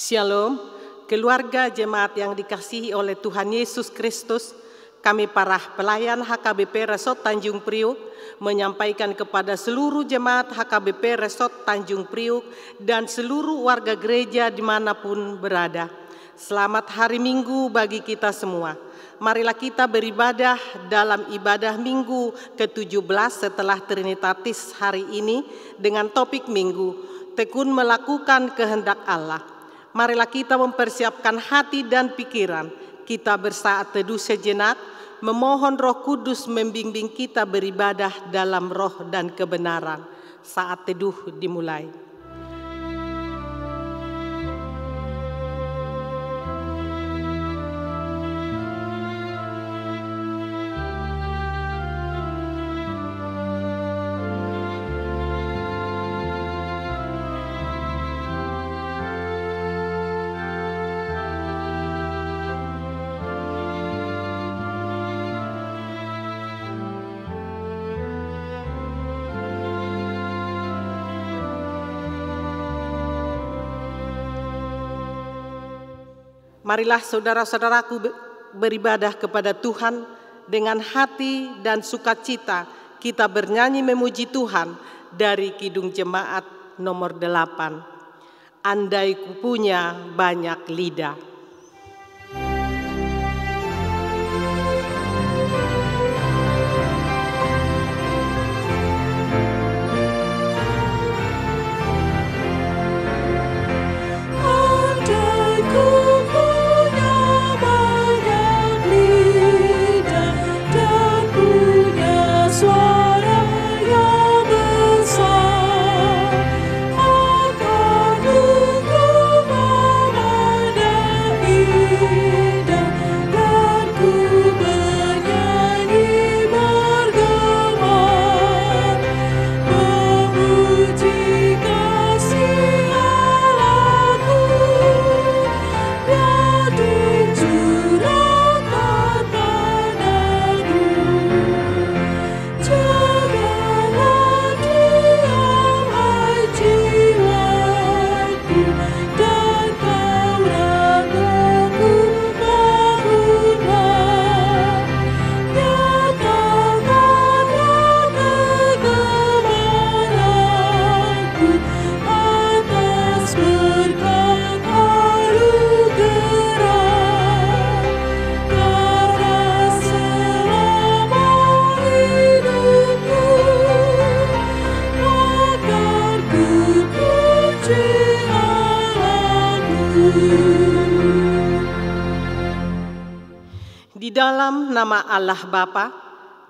Shalom, keluarga jemaat yang dikasihi oleh Tuhan Yesus Kristus. Kami para pelayan HKBP Resort Tanjung Priuk menyampaikan kepada seluruh jemaat HKBP Resort Tanjung Priuk dan seluruh warga gereja dimanapun berada. Selamat hari Minggu bagi kita semua. Marilah kita beribadah dalam ibadah Minggu ke-17 setelah Trinitatis hari ini dengan topik Minggu, tekun melakukan kehendak Allah. Marilah kita mempersiapkan hati dan pikiran. Kita bersaat teduh sejenak, memohon Roh Kudus membimbing kita beribadah dalam roh dan kebenaran. Saat teduh dimulai. Marilah saudara-saudaraku beribadah kepada Tuhan dengan hati dan sukacita. Kita bernyanyi memuji Tuhan dari Kidung Jemaat nomor 8. Andai ku punya banyak lidah. Di dalam nama Allah Bapa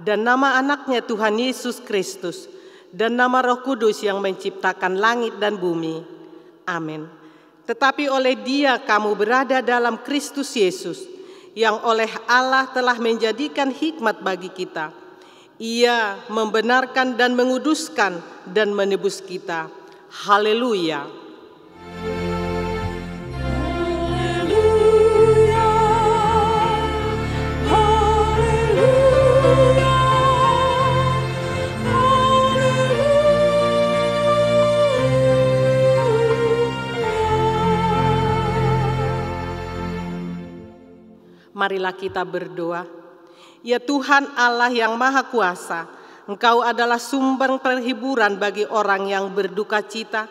dan nama anaknya Tuhan Yesus Kristus dan nama Roh Kudus yang menciptakan langit dan bumi. Amin. Tetapi oleh Dia kamu berada dalam Kristus Yesus, yang oleh Allah telah menjadikan hikmat bagi kita. Ia membenarkan dan menguduskan dan menebus kita. Haleluya. Marilah kita berdoa. Ya Tuhan Allah yang Maha Kuasa, Engkau adalah sumber perhiburan bagi orang yang berduka cita,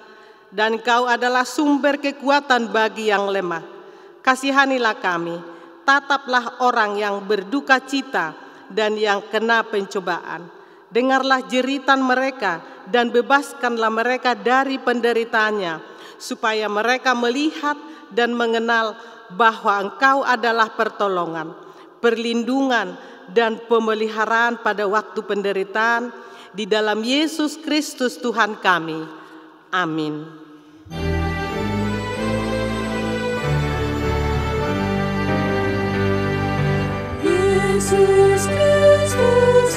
dan Engkau adalah sumber kekuatan bagi yang lemah. Kasihanilah kami, tataplah orang yang berduka cita dan yang kena pencobaan. Dengarlah jeritan mereka dan bebaskanlah mereka dari penderitaannya, supaya mereka melihat dan mengenal bahwa Engkau adalah pertolongan, perlindungan, dan pemeliharaan pada waktu penderitaan di dalam Yesus Kristus Tuhan kami. Amin. Yesus Kristus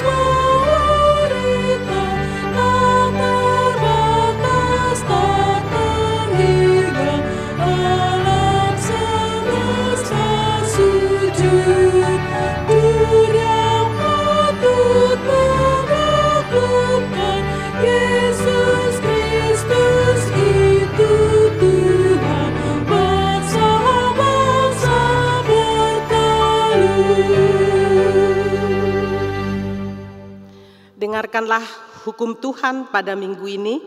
Yesus Kristus itu Tuhan. Dengarkanlah hukum Tuhan pada minggu ini,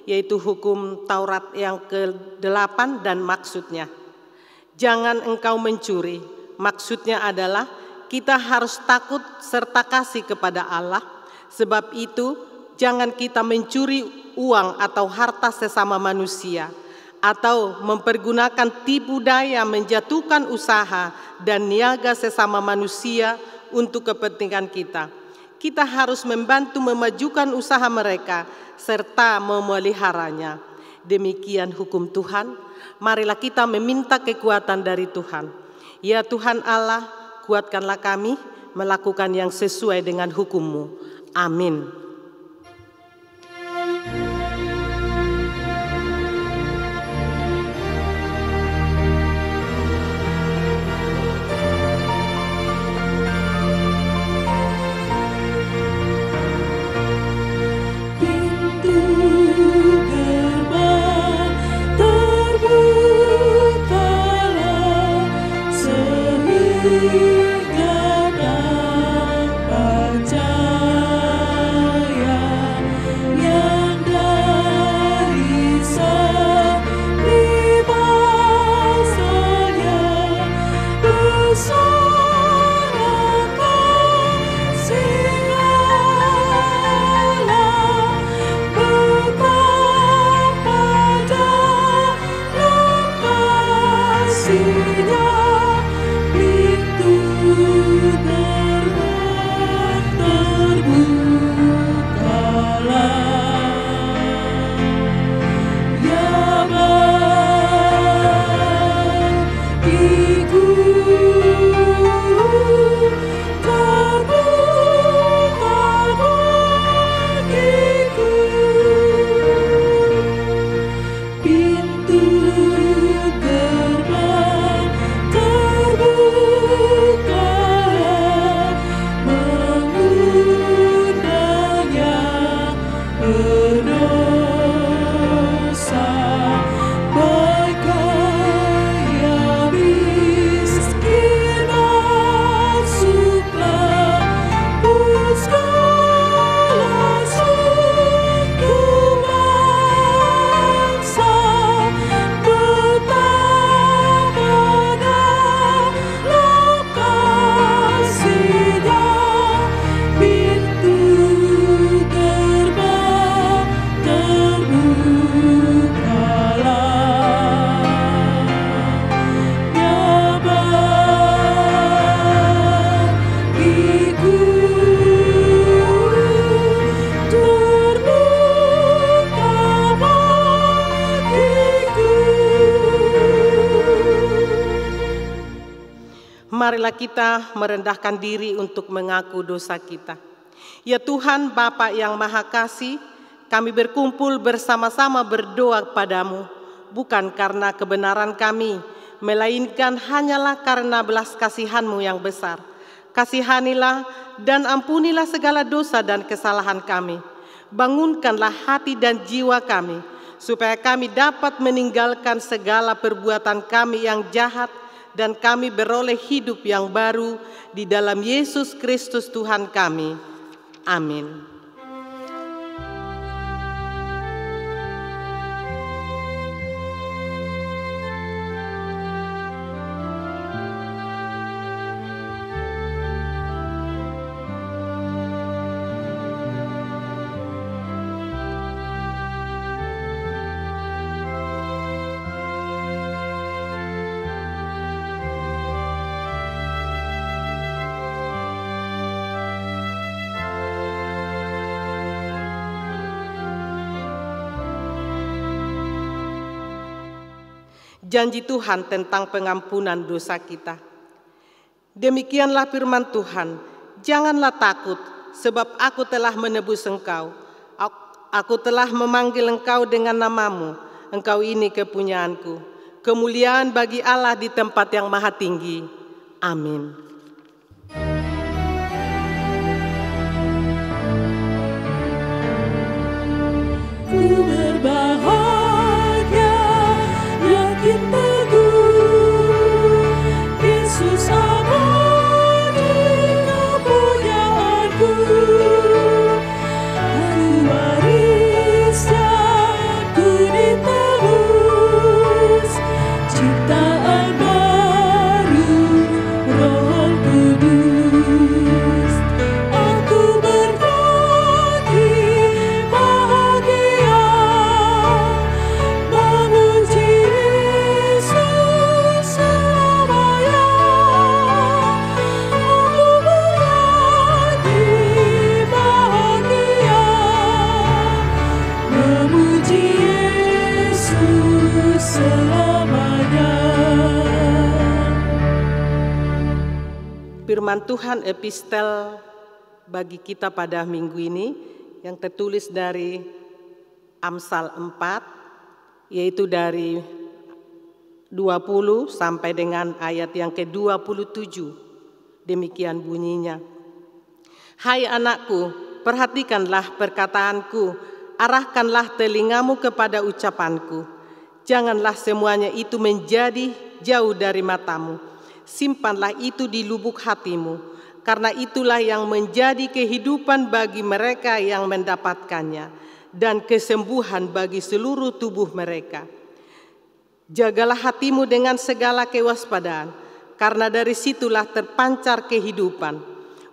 yaitu hukum Taurat yang ke-8 dan maksudnya. Jangan engkau mencuri. Maksudnya adalah kita harus takut serta kasih kepada Allah. Sebab itu jangan kita mencuri uang atau harta sesama manusia, atau mempergunakan tipu daya menjatuhkan usaha dan niaga sesama manusia untuk kepentingan kita. Kita harus membantu memajukan usaha mereka serta memeliharanya. Demikian hukum Tuhan. Marilah kita meminta kekuatan dari Tuhan. Ya Tuhan Allah, kuatkanlah kami melakukan yang sesuai dengan hukum-Mu. Amin. Marilah kita merendahkan diri untuk mengaku dosa kita. Ya Tuhan Bapa yang Maha Kasih, kami berkumpul bersama-sama berdoa padamu, bukan karena kebenaran kami, melainkan hanyalah karena belas kasihan-Mu yang besar. Kasihanilah dan ampunilah segala dosa dan kesalahan kami. Bangunkanlah hati dan jiwa kami, supaya kami dapat meninggalkan segala perbuatan kami yang jahat, dan kami beroleh hidup yang baru di dalam Yesus Kristus Tuhan kami. Amin. Janji Tuhan tentang pengampunan dosa kita. Demikianlah firman Tuhan, janganlah takut, sebab aku telah menebus engkau. Aku telah memanggil engkau dengan namamu, engkau ini kepunyaanku. Kemuliaan bagi Allah di tempat yang maha tinggi. Amin. Ku berbahagia, yakin teguh, Yesus abadi kepunyaanku. Firman Tuhan epistel bagi kita pada minggu ini yang tertulis dari Amsal 4, yaitu dari 20 sampai dengan ayat yang ke-27. Demikian bunyinya. Hai anakku, perhatikanlah perkataanku, arahkanlah telingamu kepada ucapanku. Janganlah semuanya itu menjadi jauh dari matamu. Simpanlah itu di lubuk hatimu, karena itulah yang menjadi kehidupan bagi mereka yang mendapatkannya, dan kesembuhan bagi seluruh tubuh mereka. Jagalah hatimu dengan segala kewaspadaan, karena dari situlah terpancar kehidupan.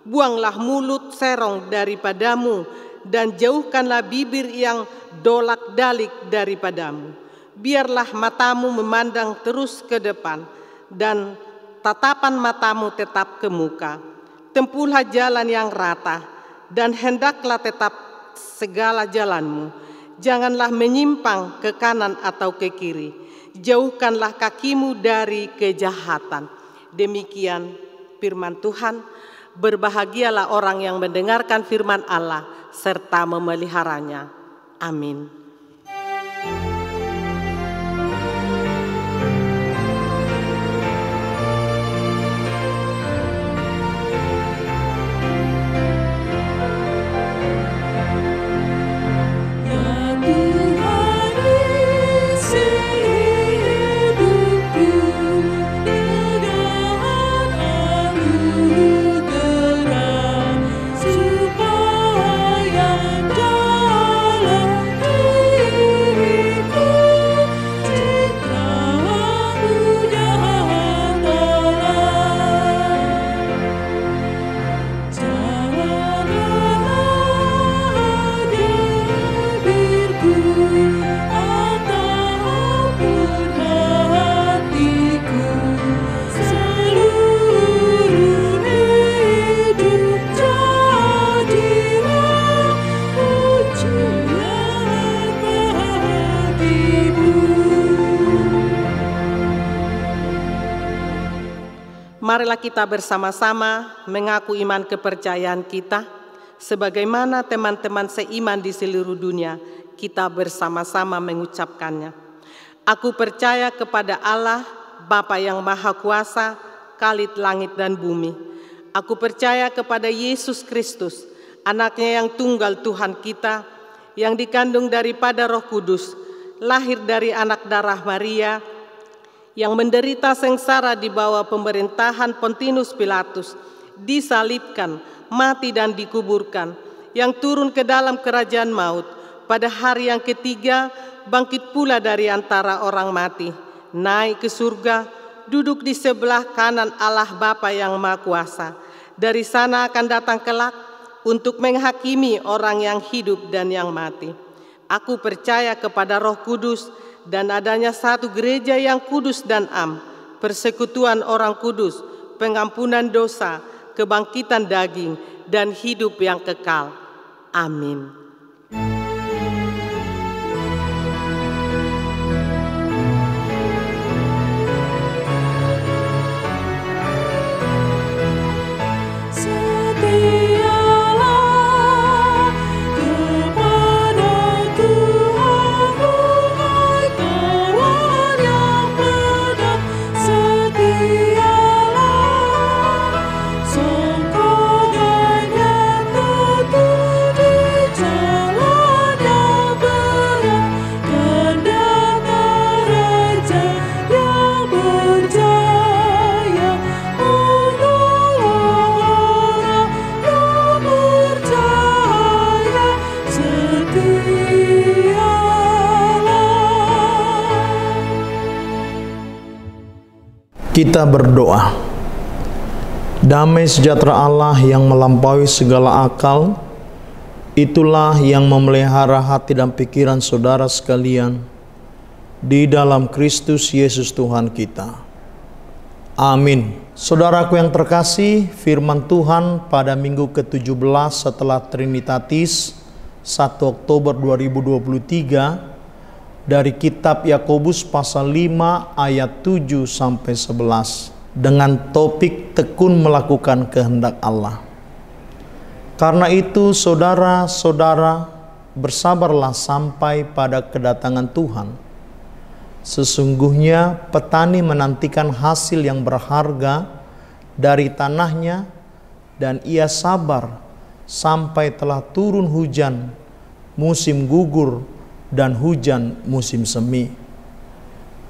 Buanglah mulut serong daripadamu, dan jauhkanlah bibir yang dolak-dalik daripadamu. Biarlah matamu memandang terus ke depan, dan tatapan matamu tetap ke muka. Tempuhlah jalan yang rata, dan hendaklah tetap segala jalanmu. Janganlah menyimpang ke kanan atau ke kiri. Jauhkanlah kakimu dari kejahatan. Demikian firman Tuhan. Berbahagialah orang yang mendengarkan firman Allah serta memeliharanya. Amin. Marilah kita bersama-sama mengaku iman kepercayaan kita, sebagaimana teman-teman seiman di seluruh dunia, kita bersama-sama mengucapkannya. Aku percaya kepada Allah, Bapa yang Maha Kuasa, Khalid langit dan bumi. Aku percaya kepada Yesus Kristus, Anaknya yang tunggal Tuhan kita, yang dikandung daripada Roh Kudus, lahir dari anak darah Maria, yang menderita sengsara di bawah pemerintahan Pontius Pilatus, disalibkan, mati dan dikuburkan, yang turun ke dalam kerajaan maut, pada hari yang ketiga bangkit pula dari antara orang mati, naik ke surga, duduk di sebelah kanan Allah Bapa yang Maha Kuasa. Dari sana akan datang kelak untuk menghakimi orang yang hidup dan yang mati. Aku percaya kepada Roh Kudus, dan adanya satu gereja yang kudus dan am, persekutuan orang kudus, pengampunan dosa, kebangkitan daging, dan hidup yang kekal. Amin. Kita berdoa. Damai sejahtera Allah yang melampaui segala akal, itulah yang memelihara hati dan pikiran saudara sekalian di dalam Kristus Yesus Tuhan kita. Amin. Saudaraku yang terkasih, firman Tuhan pada minggu ke-17 setelah Trinitatis 1 Oktober 2023 dari kitab Yakobus pasal 5 ayat 7 sampai 11. dengan topik tekun melakukan kehendak Allah. Karena itu saudara-saudara, bersabarlah sampai pada kedatangan Tuhan. Sesungguhnya petani menantikan hasil yang berharga dari tanahnya, dan ia sabar sampai telah turun hujan musim gugur dan hujan musim semi.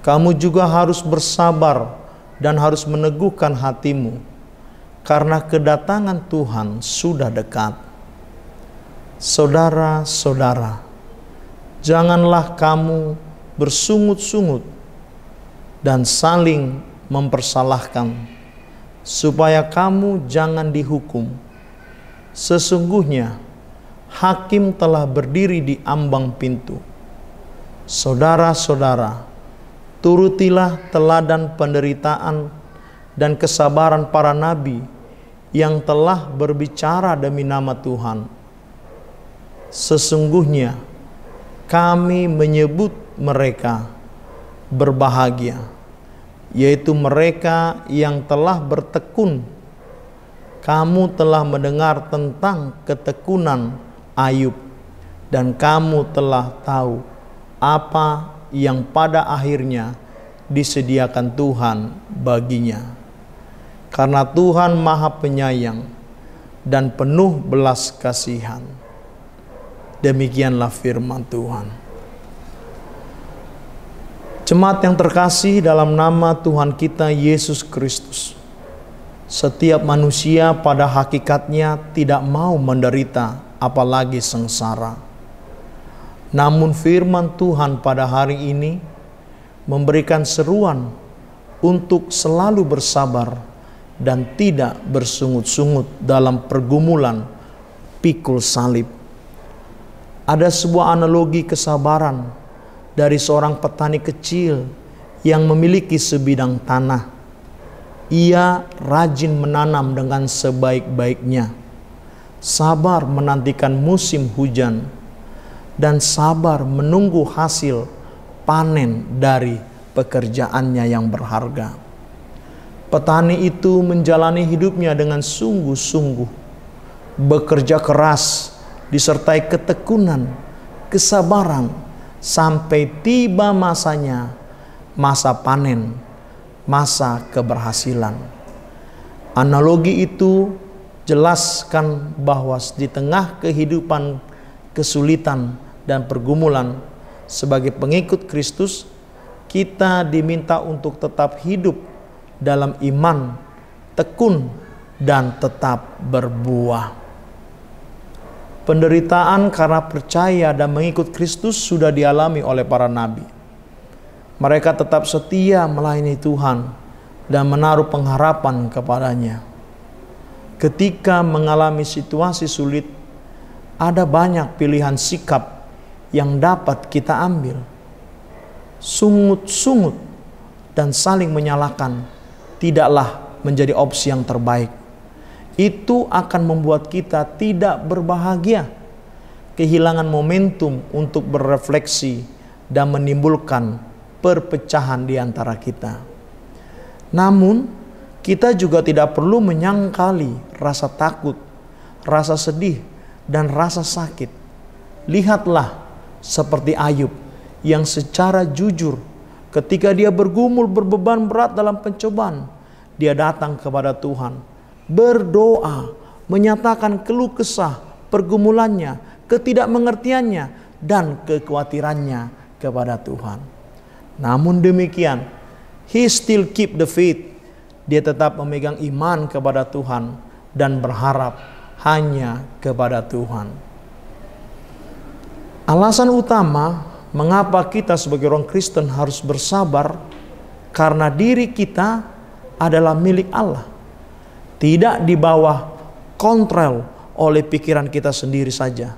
Kamu juga harus bersabar dan harus meneguhkan hatimu, karena kedatangan Tuhan sudah dekat. Saudara-saudara, janganlah kamu bersungut-sungut dan saling mempersalahkan, supaya kamu jangan dihukum. Sesungguhnya hakim telah berdiri di ambang pintu. Saudara-saudara, turutilah teladan penderitaan dan kesabaran para nabi yang telah berbicara demi nama Tuhan. Sesungguhnya kami menyebut mereka berbahagia, yaitu mereka yang telah bertekun. Kamu telah mendengar tentang ketekunan Ayub, dan kamu telah tahu apa yang pada akhirnya disediakan Tuhan baginya. Karena Tuhan Maha Penyayang dan penuh belas kasihan. Demikianlah firman Tuhan. Jemaat yang terkasih dalam nama Tuhan kita Yesus Kristus, setiap manusia pada hakikatnya tidak mau menderita, apalagi sengsara. Namun firman Tuhan pada hari ini memberikan seruan untuk selalu bersabar dan tidak bersungut-sungut dalam pergumulan pikul salib. Ada sebuah analogi kesabaran dari seorang petani kecil yang memiliki sebidang tanah. Ia rajin menanam dengan sebaik-baiknya, sabar menantikan musim hujan, dan sabar menunggu hasil panen dari pekerjaannya yang berharga. Petani itu menjalani hidupnya dengan sungguh-sungguh, bekerja keras disertai ketekunan, kesabaran, sampai tiba masanya, masa panen, masa keberhasilan. Analogi itu jelaskan bahwa di tengah kehidupan kesulitan dan pergumulan sebagai pengikut Kristus, kita diminta untuk tetap hidup dalam iman, tekun, dan tetap berbuah. Penderitaan karena percaya dan mengikut Kristus sudah dialami oleh para nabi. Mereka tetap setia melayani Tuhan dan menaruh pengharapan kepadanya. Ketika mengalami situasi sulit, ada banyak pilihan sikap yang dapat kita ambil. Sungut-sungut dan saling menyalahkan tidaklah menjadi opsi yang terbaik. Itu akan membuat kita tidak berbahagia, kehilangan momentum untuk berefleksi dan menimbulkan perpecahan di antara kita. Namun, kita juga tidak perlu menyangkali rasa takut, rasa sedih, dan rasa sakit. Lihatlah seperti Ayub yang secara jujur ketika dia bergumul berbeban berat dalam pencobaan, dia datang kepada Tuhan, berdoa, menyatakan keluh kesah, pergumulannya, ketidakmengertiannya, dan kekhawatirannya kepada Tuhan. Namun demikian, he still keep the faith. Dia tetap memegang iman kepada Tuhan dan berharap hanya kepada Tuhan. Alasan utama mengapa kita sebagai orang Kristen harus bersabar, karena diri kita adalah milik Allah. Tidak di bawah kontrol oleh pikiran kita sendiri saja.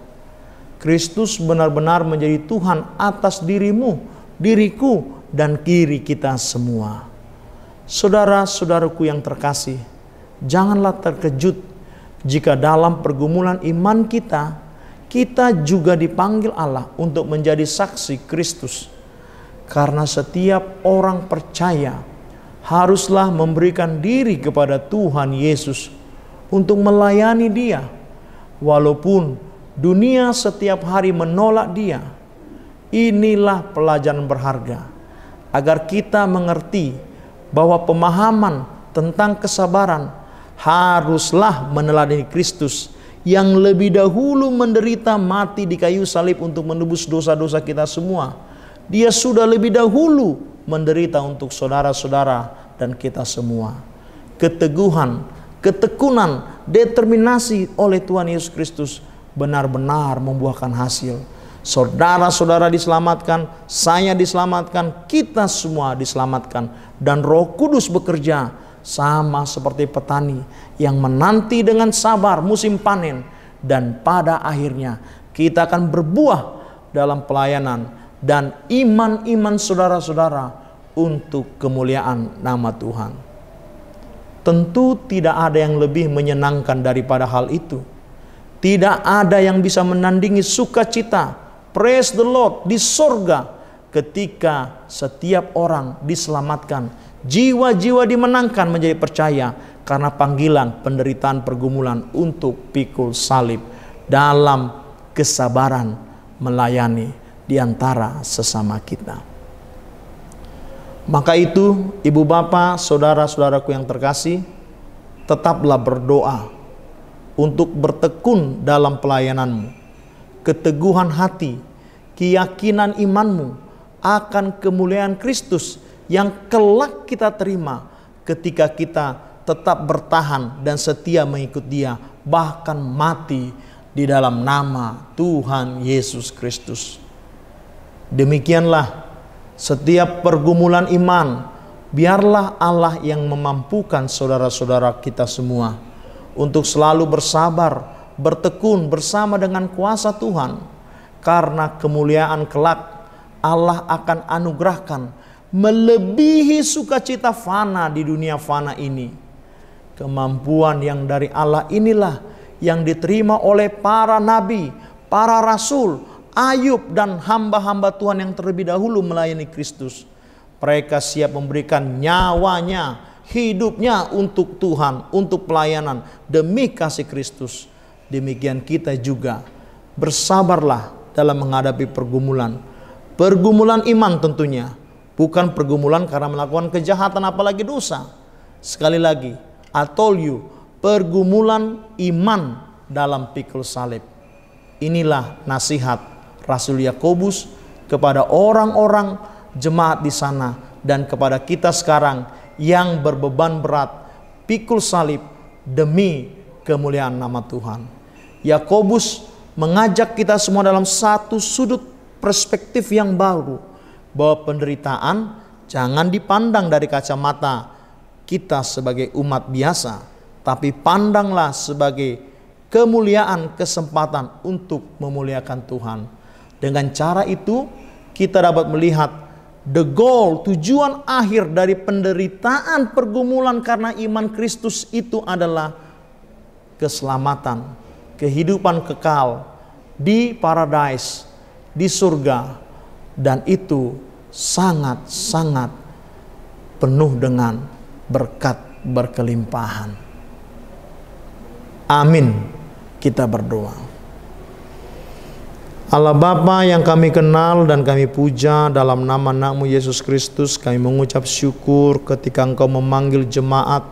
Kristus benar-benar menjadi Tuhan atas dirimu, diriku, dan diri kita semua. Saudara-saudaraku yang terkasih, janganlah terkejut jika dalam pergumulan iman kita juga dipanggil Allah untuk menjadi saksi Kristus. Karena setiap orang percaya haruslah memberikan diri kepada Tuhan Yesus untuk melayani Dia. Walaupun dunia setiap hari menolak Dia. Inilah pelajaran berharga agar kita mengerti bahwa pemahaman tentang kesabaran haruslah meneladani Kristus yang lebih dahulu menderita mati di kayu salib untuk menebus dosa-dosa kita semua. Dia sudah lebih dahulu menderita untuk saudara-saudara dan kita semua. Keteguhan, ketekunan, determinasi oleh Tuhan Yesus Kristus benar-benar membuahkan hasil. Saudara-saudara diselamatkan, saya diselamatkan, kita semua diselamatkan. Dan Roh Kudus bekerja sama seperti petani yang menanti dengan sabar musim panen. Dan pada akhirnya kita akan berbuah dalam pelayanan dan iman-iman saudara-saudara untuk kemuliaan nama Tuhan. Tentu tidak ada yang lebih menyenangkan daripada hal itu. Tidak ada yang bisa menandingi sukacita, praise the Lord, di sorga ketika setiap orang diselamatkan, jiwa-jiwa dimenangkan menjadi percaya karena panggilan penderitaan pergumulan untuk pikul salib dalam kesabaran melayani di antara sesama kita. Maka itu, ibu bapak, saudara-saudaraku yang terkasih, tetaplah berdoa untuk bertekun dalam pelayananmu. Keteguhan hati, keyakinan imanmu akan kemuliaan Kristus yang kelak kita terima ketika kita tetap bertahan dan setia mengikut Dia, bahkan mati di dalam nama Tuhan Yesus Kristus. Demikianlah setiap pergumulan iman, biarlah Allah yang memampukan saudara-saudara kita semua untuk selalu bersabar, bertekun bersama dengan kuasa Tuhan. Karena kemuliaan kelak Allah akan anugerahkan melebihi sukacita fana di dunia fana ini. Kemampuan yang dari Allah inilah yang diterima oleh para nabi, para rasul, Ayub dan hamba-hamba Tuhan yang terlebih dahulu melayani Kristus. Mereka siap memberikan nyawanya, hidupnya untuk Tuhan, untuk pelayanan demi kasih Kristus. Demikian kita juga bersabarlah dalam menghadapi pergumulan. Pergumulan iman tentunya, bukan pergumulan karena melakukan kejahatan apalagi dosa. Sekali lagi, I told you, pergumulan iman dalam pikul salib. Inilah nasihat Rasul Yakobus kepada orang-orang jemaat di sana dan kepada kita sekarang yang berbeban berat pikul salib demi kemuliaan nama Tuhan. Yakobus mengajak kita semua dalam satu sudut perspektif yang baru, bahwa penderitaan jangan dipandang dari kacamata kita sebagai umat biasa, tapi pandanglah sebagai kemuliaan, kesempatan untuk memuliakan Tuhan. Dengan cara itu kita dapat melihat the goal, tujuan akhir dari penderitaan pergumulan karena iman Kristus itu adalah keselamatan, kehidupan kekal di paradise, di surga, dan itu sangat-sangat penuh dengan berkat berkelimpahan. Amin. Kita berdoa. Allah Bapa yang kami kenal dan kami puja, dalam nama Anakmu Yesus Kristus kami mengucap syukur ketika Engkau memanggil jemaat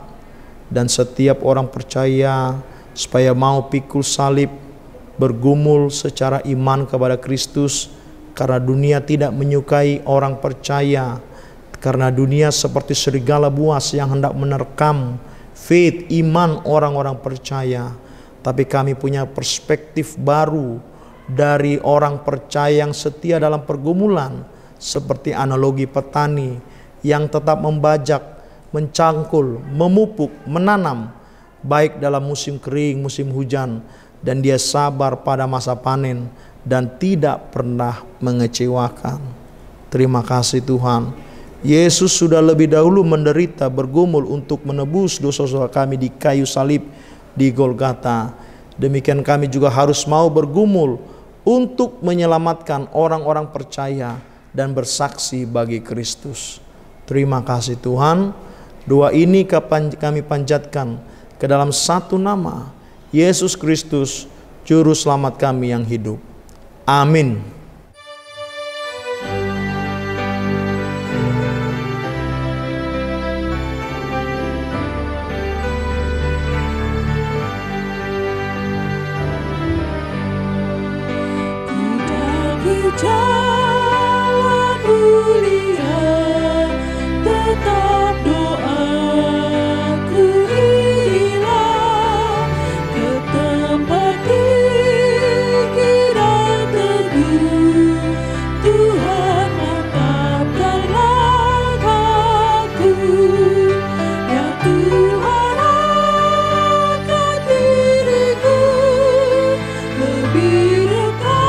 dan setiap orang percaya supaya mau pikul salib, bergumul secara iman kepada Kristus, karena dunia tidak menyukai orang percaya, karena dunia seperti serigala buas yang hendak menerkam faith, iman orang-orang percaya. Tapi kami punya perspektif baru dari orang percaya yang setia dalam pergumulan, seperti analogi petani yang tetap membajak, mencangkul, memupuk, menanam, baik dalam musim kering, musim hujan, dan dia sabar pada masa panen dan tidak pernah mengecewakan. Terima kasih Tuhan, Yesus sudah lebih dahulu menderita, bergumul untuk menebus dosa-dosa kami di kayu salib di Golgota. Demikian kami juga harus mau bergumul untuk menyelamatkan orang-orang percaya dan bersaksi bagi Kristus. Terima kasih Tuhan. Doa ini kami panjatkan ke dalam satu nama, Yesus Kristus, Juru Selamat kami yang hidup. Amin. Jalan mulia, tetap doaku hilang ke tempat tinggi dan teduh. Tuhan mantapkan langkahku, ya Tuhan angkat diriku lebih dekat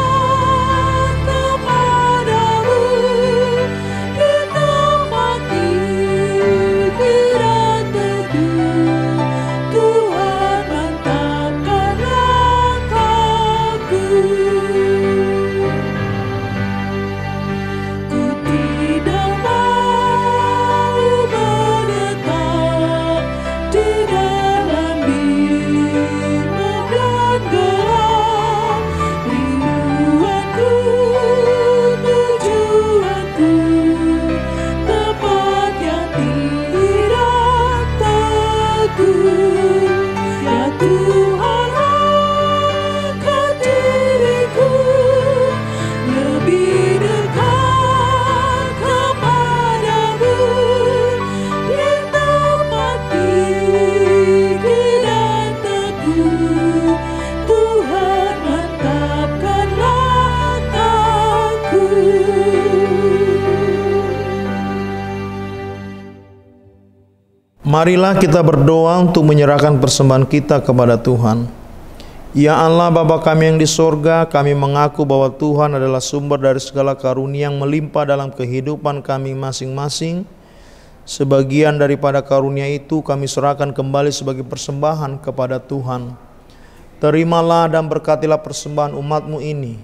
Marilah kita berdoa untuk menyerahkan persembahan kita kepada Tuhan. Ya Allah, Bapa kami yang di sorga, kami mengaku bahwa Tuhan adalah sumber dari segala karunia yang melimpah dalam kehidupan kami masing-masing. Sebagian daripada karunia itu kami serahkan kembali sebagai persembahan kepada Tuhan. Terimalah dan berkatilah persembahan umat-Mu ini,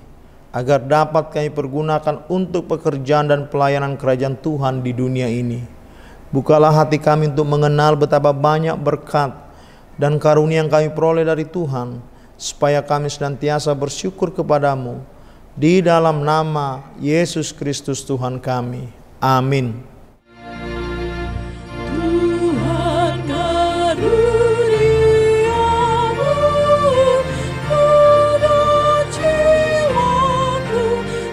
agar dapat kami pergunakan untuk pekerjaan dan pelayanan kerajaan Tuhan di dunia ini. Bukalah hati kami untuk mengenal betapa banyak berkat dan karunia yang kami peroleh dari Tuhan, supaya kami senantiasa bersyukur kepadamu. Di dalam nama Yesus Kristus Tuhan kami. Amin. Tuhan karuniamu pada jiwaku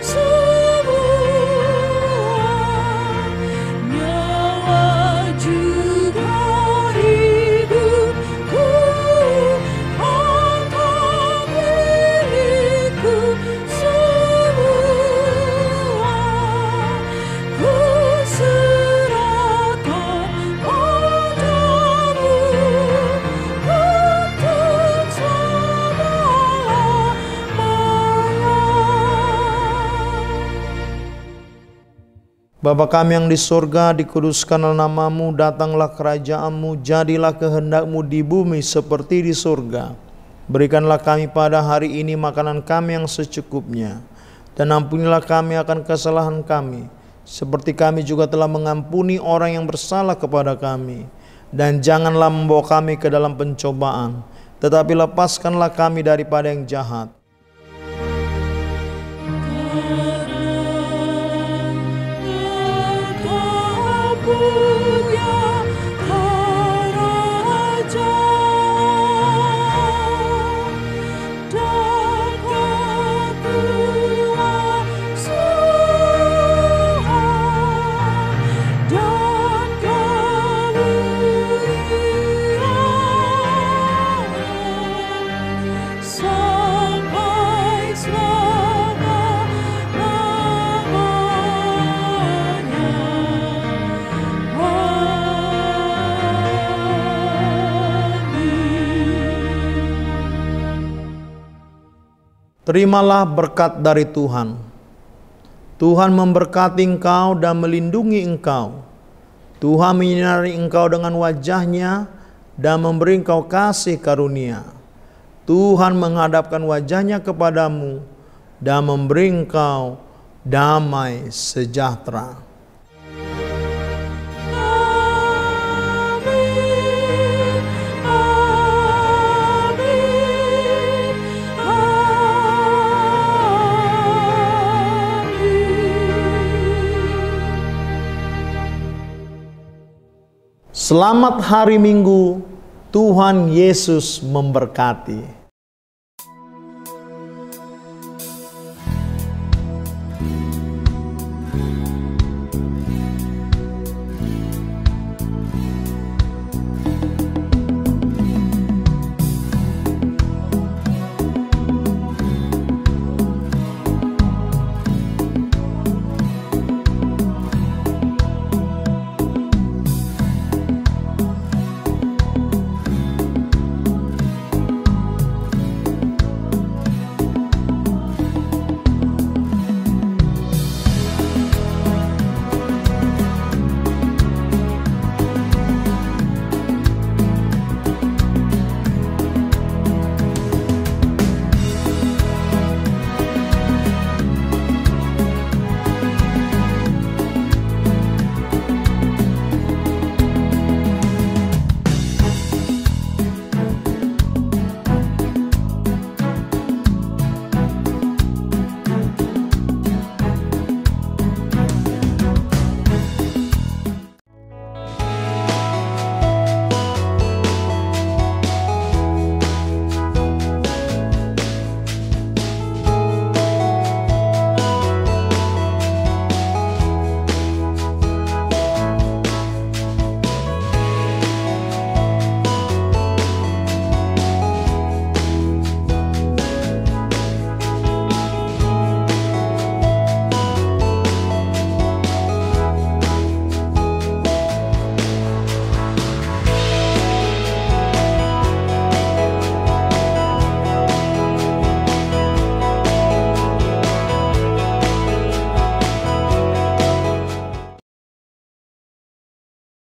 semua, nyawa juga hidupku, harta milikku semua, ku serahkan padamu untuk selama-lamanya. Bapa kami yang di sorga, dikuduskanlah namamu, datanglah kerajaanmu, jadilah kehendakmu di bumi seperti di sorga. Berikanlah kami pada hari ini makanan kami yang secukupnya, dan ampunilah kami akan kesalahan kami, seperti kami juga telah mengampuni orang yang bersalah kepada kami. Dan janganlah membawa kami ke dalam pencobaan, tetapi lepaskanlah kami daripada yang jahat. Kau punya kerajaan dan kekuasaan dan kemuliaan sampai Terimalah berkat dari Tuhan. Tuhan memberkati engkau dan melindungi engkau. Tuhan menyinari engkau dengan wajah-Nya dan memberi engkau kasih karunia. Tuhan menghadapkan wajah-Nya kepadamu dan memberi engkau damai sejahtera. Selamat hari Minggu. Tuhan Yesus memberkati.